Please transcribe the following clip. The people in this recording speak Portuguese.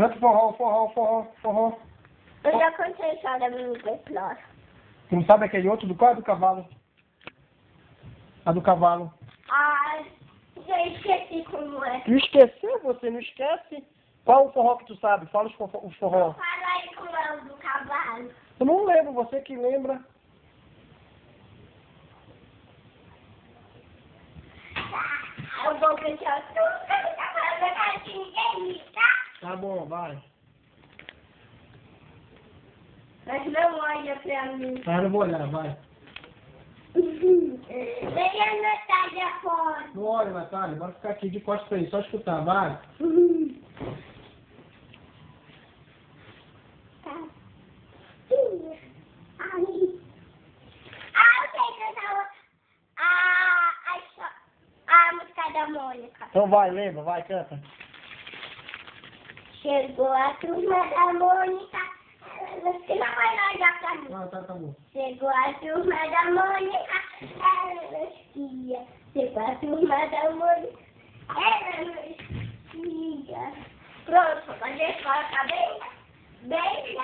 Canta forró. Eu já contei a história da minha Explora. Você não sabe aquele outro do qual? Do cavalo. A do cavalo. Ai, já esqueci como é. Tu esqueceu? Você não esquece? Qual o forró que tu sabe? Fala o forró. Fala aí como é o do cavalo. Eu não lembro, você que lembra. Eu vou cantar tudo do cavalo da casinha, tá? Tá bom, vai. Mas não olha pra mim. Ah, não vou olhar, vai. Venha Natália fora. Não olha, Natália, bora ficar aqui de costas pra ele, só escutar, vai. Eu sei cantar a música da Mônica. Então vai, lembra, vai, canta. Chegou a turma da Mônica. Você não vai olhar pra mim. Ah, tá bom. Chegou a turma da Mônica. Ela esquia. Chegou a turma da Mônica. Ela esquia. Pronto, a gente coloca bem